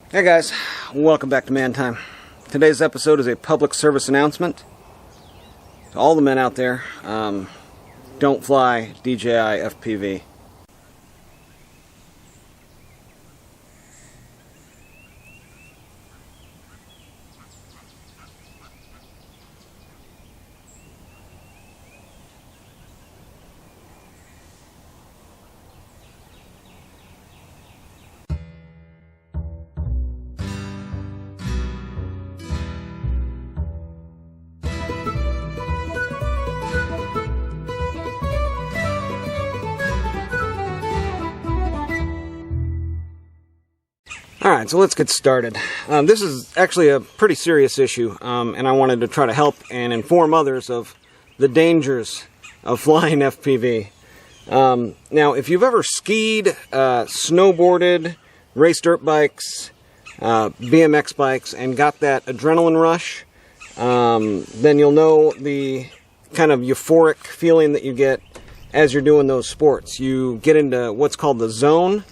Hey guys, welcome back to Man Time. Today's episode is a public service announcement to all the men out there. Don't fly DJI FPV. Alright, so let's get started. This is actually a pretty serious issue, and I wanted to try to help and inform others of the dangers of flying FPV. Now, if you've ever skied, snowboarded, raced dirt bikes, BMX bikes, and got that adrenaline rush, then you'll know the kind of euphoric feeling that you get as you're doing those sports. You get into what's called the zone.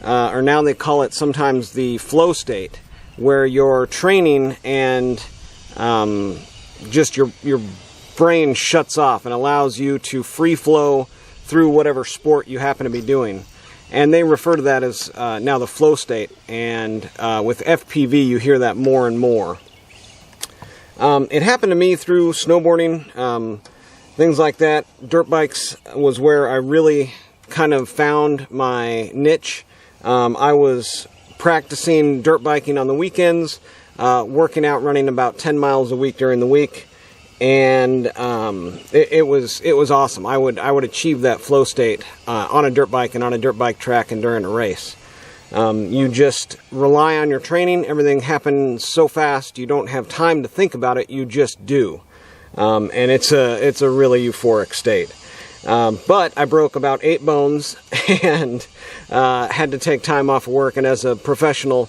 Or now they call it sometimes the flow state, where you're training and just your brain shuts off and allows you to free flow through whatever sport you happen to be doing. And they refer to that as now the flow state, and with FPV you hear that more and more. It happened to me through snowboarding, things like that. Dirt bikes was where I really kind of found my niche. I was practicing dirt biking on the weekends, working out, running about 10 miles a week during the week, and it was awesome. I would achieve that flow state on a dirt bike and on a dirt bike track and during a race. You just rely on your training. Everything happens so fast you don't have time to think about it. You just do, and it's a really euphoric state. But I broke about 8 bones and had to take time off of work, and as a professional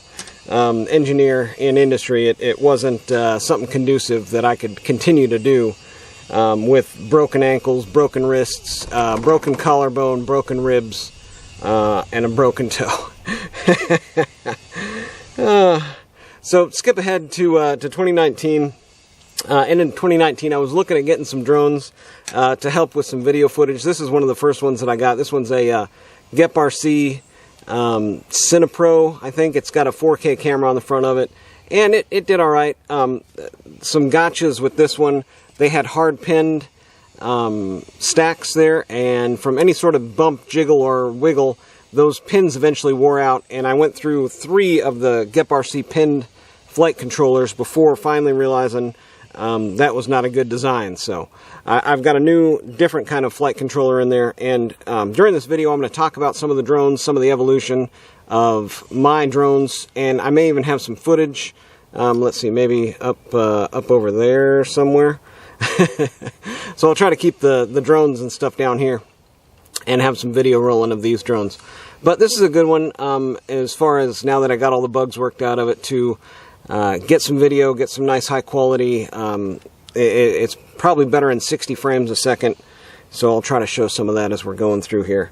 engineer in industry, it wasn't something conducive that I could continue to do with broken ankles, broken wrists, broken collarbone, broken ribs, and a broken toe. So skip ahead to 2019. And in 2019, I was looking at getting some drones to help with some video footage. This is one of the first ones that I got. This one's a GEP-RC Cinepro, I think. It's got a 4K camera on the front of it, and it did all right. Some gotchas with this one. They had hard-pinned stacks there, and from any sort of bump, jiggle, or wiggle, those pins eventually wore out, and I went through 3 of the GEP-RC pinned flight controllers before finally realizing that was not a good design. So I've got a new, different kind of flight controller in there, and during this video I'm going to talk about some of the drones, some of the evolution of my drones, and I may even have some footage. Let's see, maybe up over there somewhere. So I'll try to keep the drones and stuff down here and have some video rolling of these drones. But this is a good one as far as now that I got all the bugs worked out of it, to get some video, get some nice high quality. It's probably better in 60 frames a second, so I'll try to show some of that as we're going through here.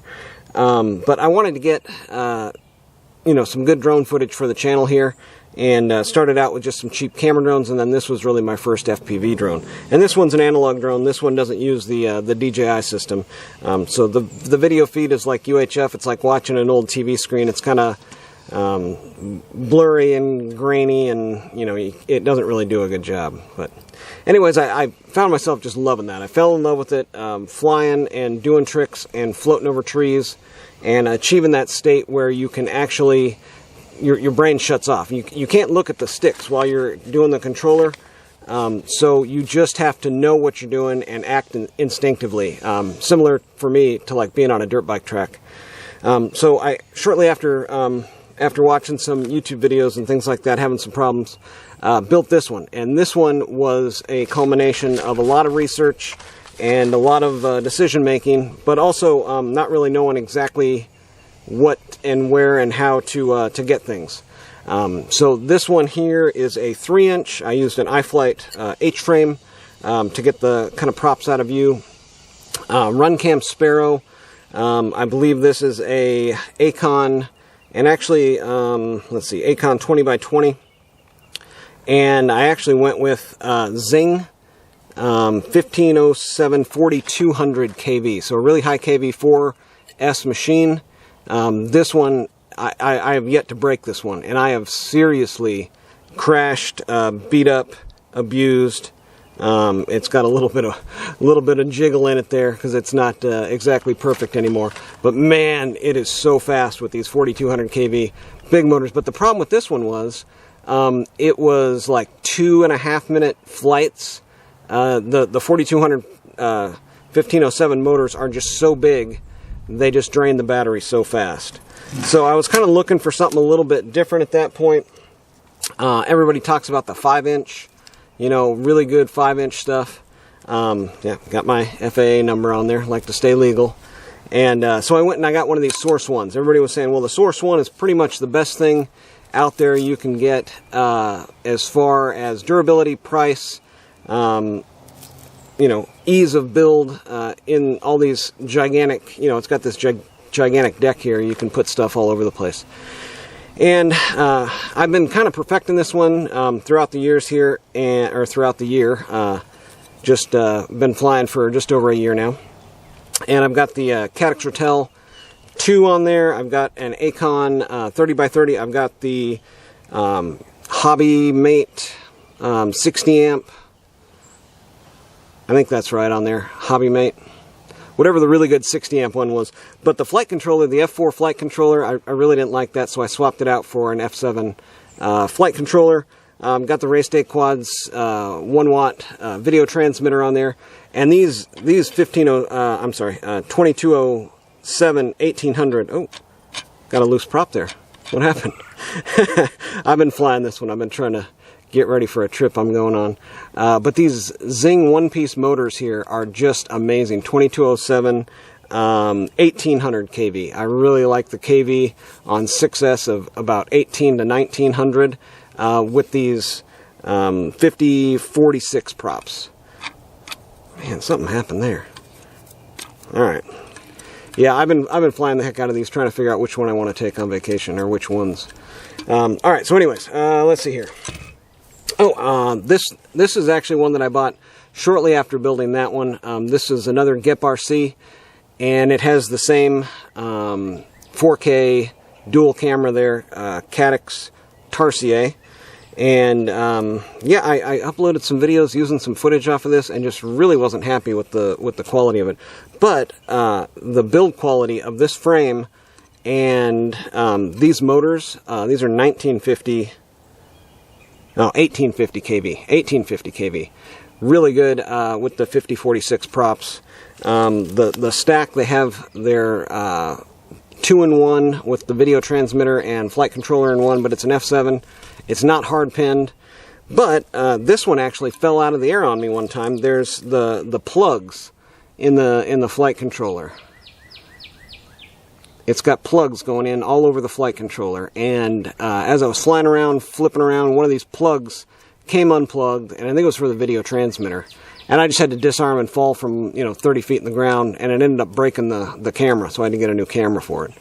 But I wanted to get some good drone footage for the channel here, and started out with just some cheap camera drones, and then this was really my first FPV drone. And this one's an analog drone. This one doesn't use the DJI system, so the video feed is like UHF. It's like watching an old TV screen. It's kind of blurry and grainy, and it doesn't really do a good job. But anyways, I found myself just loving that. I fell in love with it, flying and doing tricks and floating over trees and achieving that state where you can actually, your brain shuts off. You can't look at the sticks while you're doing the controller, so you just have to know what you're doing and act instinctively, similar for me to like being on a dirt bike track. So I shortly after watching some YouTube videos and things like that, having some problems, built this one. And this one was a culmination of a lot of research and a lot of decision making, but also not really knowing exactly what and where and how to get things. So this one here is a 3-inch. I used an iFlight H-frame to get the kind of props out of view. Runcam Sparrow. I believe this is a Acon and actually, let's see, Acon 20x20, and I actually went with Zing 1507 4200 kV, so a really high kV 4S machine. This one, I have yet to break this one, and I have seriously crashed, beat up, abused. It's got a little bit of jiggle in it there because it's not exactly perfect anymore. But man, it is so fast with these 4200 kV big motors. But the problem with this one was it was like 2.5 minute flights. The 4200 1507 motors are just so big, they just drain the battery so fast. So I was kind of looking for something a little bit different at that point. Everybody talks about the 5-inch. You know, really good 5-inch stuff. Yeah, got my FAA number on there, like to stay legal. And so I went and I got one of these Source ones. Everybody was saying, well, the Source one is pretty much the best thing out there you can get as far as durability, price, you know, ease of build in all these gigantic, you know, it's got this gigantic deck here. You can put stuff all over the place. And I've been kind of perfecting this one throughout the years here, or throughout the year. Just been flying for just over a year now. And I've got the Caddx Rotel 2 on there. I've got an Acon 30x30. I've got the Hobby Mate 60 amp. I think that's right on there. Hobby Mate. Whatever the really good 60 amp one was. But the flight controller, the F4 flight controller, I really didn't like that, so I swapped it out for an F7 flight controller. Got the Race Day Quads 1 watt video transmitter on there. And these 2207 1800. Oh, got a loose prop there. What happened? I've been flying this one. I've been trying to get ready for a trip I'm going on. But these Zing one-piece motors here are just amazing. 2207, 1800 kV. I really like the kV on 6S of about 18 to 1900 with these 5046 props. Man, something happened there. All right. Yeah, I've been flying the heck out of these, trying to figure out which one I want to take on vacation, or which ones. All right. So, anyways, let's see here. Oh, this is actually one that I bought shortly after building that one. This is another GEP RC, and it has the same 4K dual camera there, Caddx Tarsier. And yeah, I uploaded some videos using some footage off of this, and just really wasn't happy with the quality of it. But the build quality of this frame and these motors, these are 1850 kV. 1850 kV. Really good with the 5046 props. The stack, they have their 2-in-1 with the video transmitter and flight controller in one, but it's an F7. It's not hard pinned. But this one actually fell out of the air on me one time. There's the plugs in the flight controller. It's got plugs going in all over the flight controller, and as I was flying around, flipping around, one of these plugs came unplugged, and I think it was for the video transmitter. And I just had to disarm and fall from 30 feet in the ground, and it ended up breaking the camera, so I had to get a new camera for it.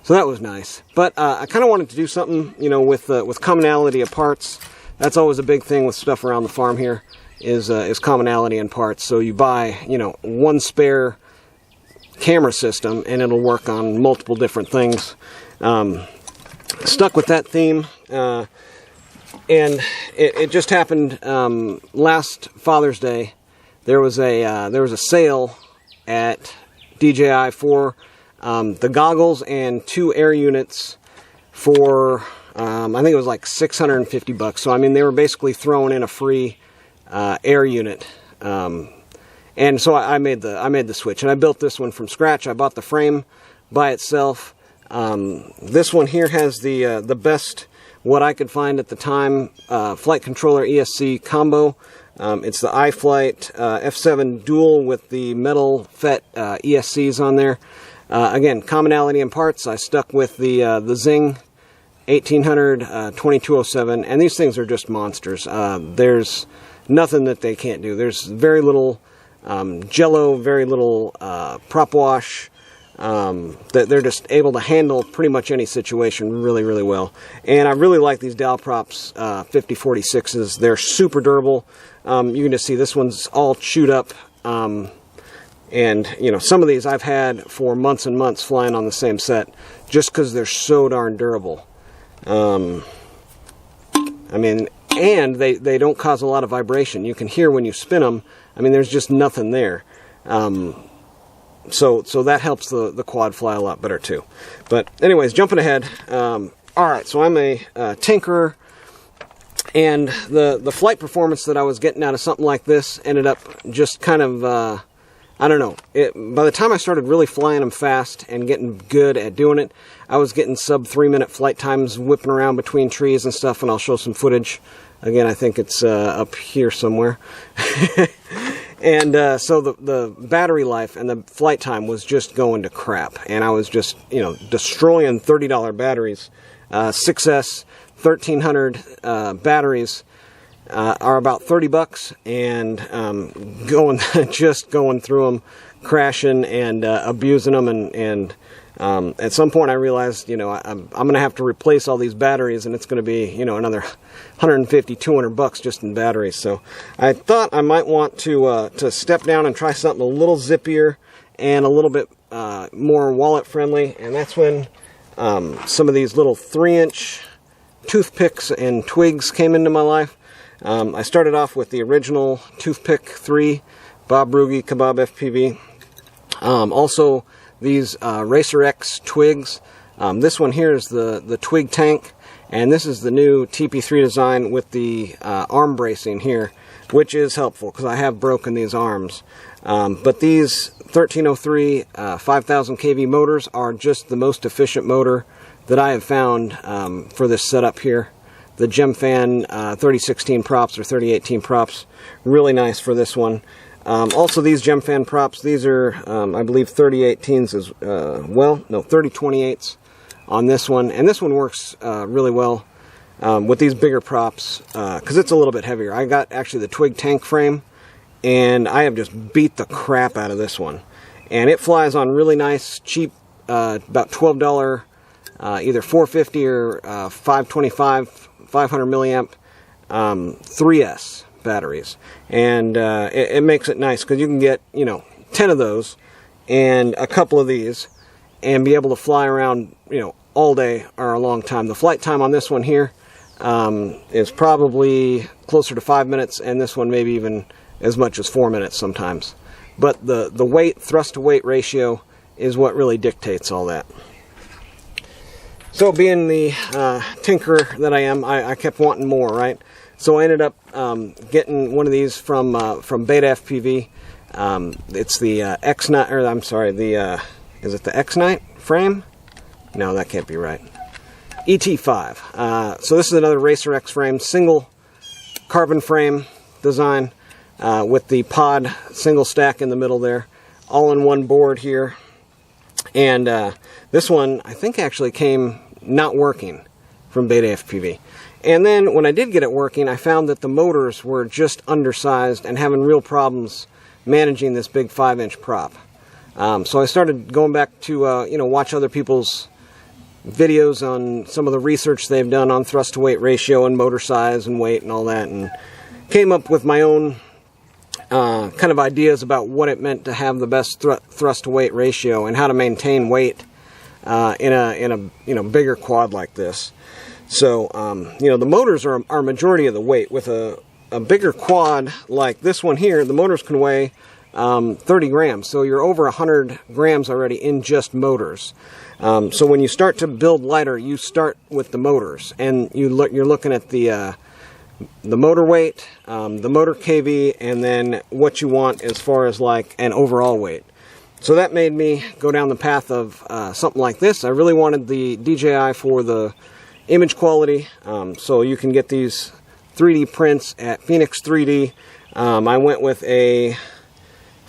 So that was nice. But I kind of wanted to do something, with commonality of parts. That's always a big thing with stuff around the farm here, is commonality in parts. So you buy, one spare camera system, and it'll work on multiple different things. Stuck with that theme, and it just happened last Father's Day. There was a sale at DJI for the goggles and 2 air units for I think it was like $650. So I mean, they were basically throwing in a free air unit. And so I made the switch, and I built this one from scratch. I bought the frame by itself. This one here has the best, what I could find at the time, flight controller ESC combo. It's the iFlight F7 dual with the metal FET ESCs on there. Again, commonality in parts. I stuck with the Zing 1800 2207, and these things are just monsters. There's nothing that they can't do. There's very little jello, very little prop wash. that they're just able to handle pretty much any situation really, really well. And I really like these Dal Props 5046s. They're super durable. You can just see this one's all chewed up. And, you know, some of these I've had for months and months flying on the same set just because they're so darn durable. I mean, and they don't cause a lot of vibration. You can hear when you spin them. I mean, there's just nothing there. So that helps the quad fly a lot better too. But anyways, jumping ahead. Alright, so I'm a tinkerer, and the flight performance that I was getting out of something like this ended up just kind of, I don't know. By the time I started really flying them fast and getting good at doing it, I was getting sub 3-minute flight times whipping around between trees and stuff, and I'll show some footage. Again, I think it's up here somewhere. And so the battery life and the flight time was just going to crap. And I was just, you know, destroying $30 batteries. 6S 1300 batteries are about $30, and just going through them, crashing and abusing them. And at some point I realized, you know, I'm going to have to replace all these batteries, and it's going to be, you know, another $150-200 just in batteries. So I thought I might want to step down and try something a little zippier and a little bit more wallet friendly, and that's when some of these little 3-inch toothpicks and twigs came into my life. I started off with the original Toothpick 3 Bob Ruge Kebab FPV. Also these Racer X twigs. This one here is the twig tank, and this is the new TP3 design with the arm bracing here, which is helpful because I have broken these arms. But these 1303 5000 kV motors are just the most efficient motor that I have found for this setup here. The Gemfan 3016 props or 3018 props, really nice for this one. Also these Gemfan props, these are I believe 3018s as well, no 3028s on this one, and this one works really well with these bigger props because it's a little bit heavier. I got actually the twig tank frame, and I have just beat the crap out of this one, and it flies on really nice cheap about $12 either 450 or 525 500 milliamp 3S batteries, and it makes it nice because you can get, you know, 10 of those and a couple of these and be able to fly around, you know, all day or a long time. The flight time on this one here is probably closer to 5 minutes, and this one maybe even as much as 4 minutes sometimes. But the weight, thrust to weight ratio is what really dictates all that. So being the tinkerer that I am, I kept wanting more, right? So I ended up getting one of these from Beta FPV. It's the X-Night, or I'm sorry, the is it the X-Night frame? No, that can't be right. ET5. So this is another Racer X frame, single carbon frame design with the pod single stack in the middle there, all in one board here. And this one I think actually came not working from Beta FPV. And then when I did get it working, I found that the motors were just undersized and having real problems managing this big 5-inch prop. So I started going back to you know, watch other people's videos on some of the research they've done on thrust to weight ratio and motor size and weight and all that, and came up with my own kind of ideas about what it meant to have the best thrust to weight ratio and how to maintain weight in a you know, bigger quad like this. So you know, the motors are majority of the weight. With a bigger quad like this one here, the motors can weigh 30 grams, so you're over 100 grams already in just motors. So when you start to build lighter, you start with the motors, and you're looking at the motor weight, the motor kV, and then what you want as far as like an overall weight. So that made me go down the path of something like this. I really wanted the DJI for the image quality, so you can get these 3D prints at Phoenix 3D. I went with a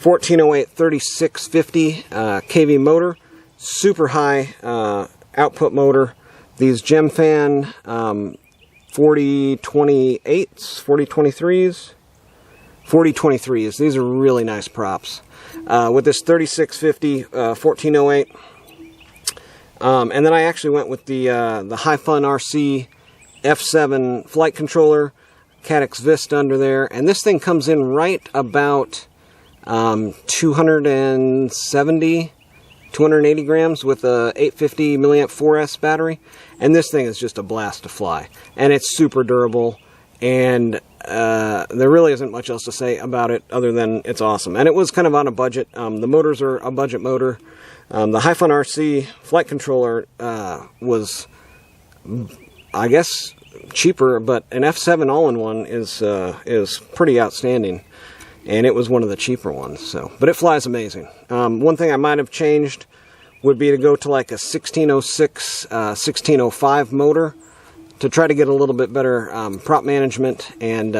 1408 3650 kV motor, super high output motor. These Gemfan 4028s, 4023s, 4023s. These are really nice props. With this 3650 1408. And then I actually went with the HiFun RC F7 flight controller, Caddx Vista under there, and this thing comes in right about 280 grams with a 850 milliamp 4S battery, and this thing is just a blast to fly, and it's super durable, and there really isn't much else to say about it other than it's awesome. And it was kind of on a budget. The motors are a budget motor. The HiFun RC flight controller was, I guess, cheaper, but an F7 all-in-one is pretty outstanding, and it was one of the cheaper ones. So, but it flies amazing. One thing I might have changed would be to go to like a 1606, 1605 motor to try to get a little bit better prop management and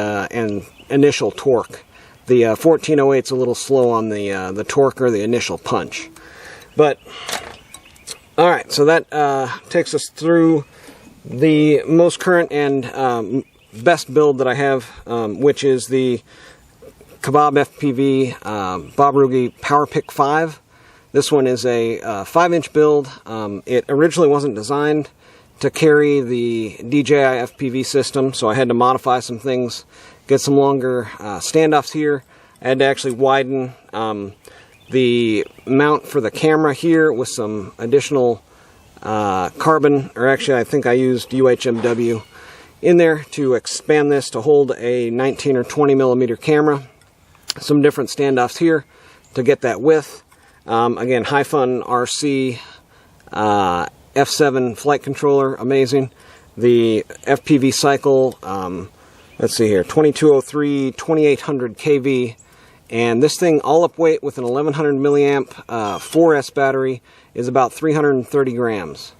initial torque. The 1408's a little slow on the torque or the initial punch. But all right, so that takes us through the most current and best build that I have, which is the Kebab FPV Bob Ruge Power Pick 5. This one is a 5-inch build. It originally wasn't designed to carry the DJI FPV system, so I had to modify some things, get some longer standoffs here. I had to actually widen the mount for the camera here with some additional carbon, or actually I think I used UHMW in there to expand this to hold a 19 or 20 millimeter camera. Some different standoffs here to get that width. Again, HiFun RC F7 flight controller, amazing. The FPV cycle, let's see here, 2203, 2800 kV. And this thing, all up weight with an 1100 milliamp 4S battery, is about 330 grams.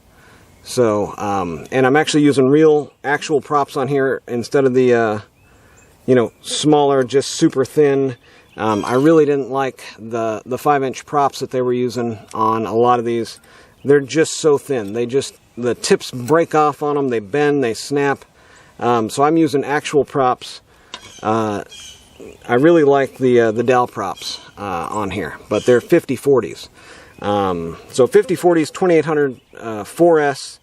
So, and I'm actually using real, actual props on here instead of the, smaller, just super thin. I really didn't like the 5-inch props that they were using on a lot of these. They're just so thin. The tips break off on them, they bend, they snap. So I'm using actual props. I really like the Dell props on here, but they're 5040s. So 5040s, 2800 4S.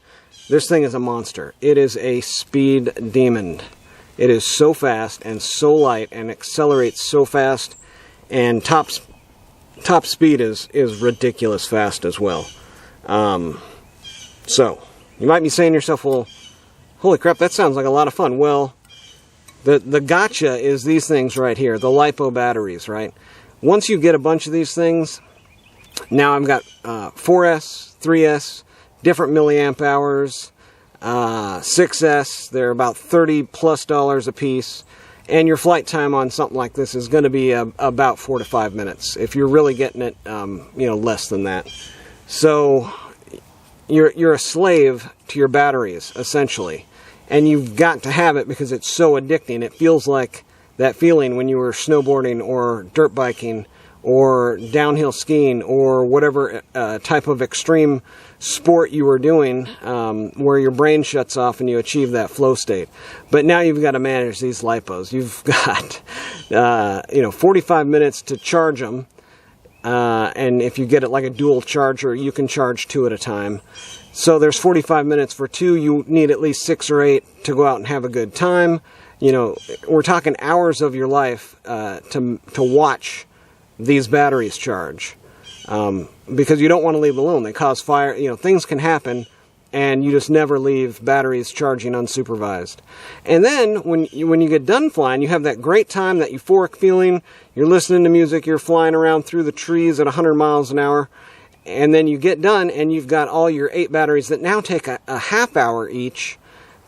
This thing is a monster. It is a speed demon. It is so fast and so light and accelerates so fast, and top speed is ridiculous fast as well. So you might be saying to yourself, well, holy crap, that sounds like a lot of fun. Well, the gotcha is these things right here, the Lipo Batteries, right? Once you get a bunch of these things, now I've got 4S, 3S, different milliamp hours, 6S, they're about $30+ a piece, and your flight time on something like this is going to be about 4 to 5 minutes. If you're really getting it, less than that. So you're a slave to your batteries, essentially. And you've got to have it because it's so addicting. It feels like that feeling when you were snowboarding or dirt biking or downhill skiing or whatever type of extreme sport you were doing, where your brain shuts off and you achieve that flow state. But now you've got to manage these lipos. You've got 45 minutes to charge them. And if you get it like a dual charger, you can charge 2 at a time. So there's 45 minutes for 2. You need at least 6 or 8 to go out and have a good time. We're talking hours of your life to watch these batteries charge, because you don't want to leave them alone. They cause fire. Things can happen, and you just never leave batteries charging unsupervised. And then when you get done flying, you have that great time, that euphoric feeling. You're listening to music. You're flying around through the trees at 100 miles an hour. And then you get done, and you've got all your 8 batteries that now take a half hour each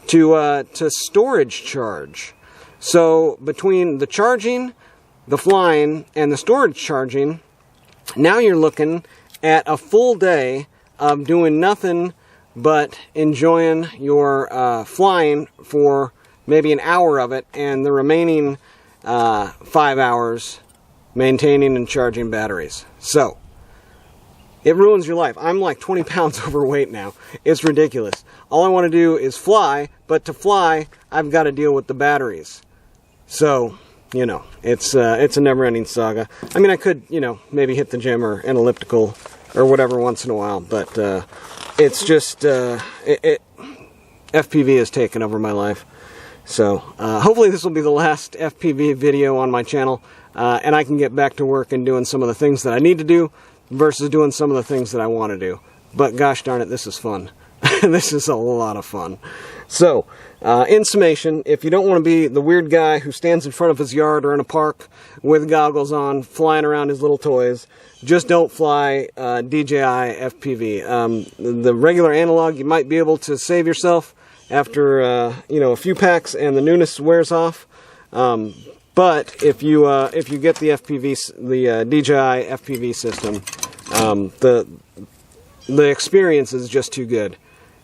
to storage charge. So between the charging, the flying, and the storage charging, now you're looking at a full day of doing nothing but enjoying your flying for maybe an hour of it, and the remaining 5 hours maintaining and charging batteries. So it ruins your life. I'm like 20 pounds overweight now. It's ridiculous. All I want to do is fly, but to fly, I've got to deal with the batteries. So you know, it's a never-ending saga. I mean, I could, you know, maybe hit the gym or an elliptical or whatever once in a while, but it's just FPV has taken over my life. So hopefully this will be the last FPV video on my channel, and I can get back to work and doing some of the things that I need to do versus doing some of the things that I want to do. But gosh darn it, this is fun. This is a lot of fun. So, in summation, if you don't want to be the weird guy who stands in front of his yard or in a park with goggles on, flying around his little toys, just don't fly DJI FPV. The regular analog, you might be able to save yourself after you know, a few packs and the newness wears off. But if you get the DJI FPV system, the experience is just too good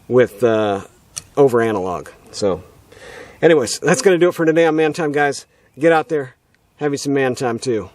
with over analog. So, anyways, that's going to do it for today on Man Time, guys. Get out there, have you some man time too.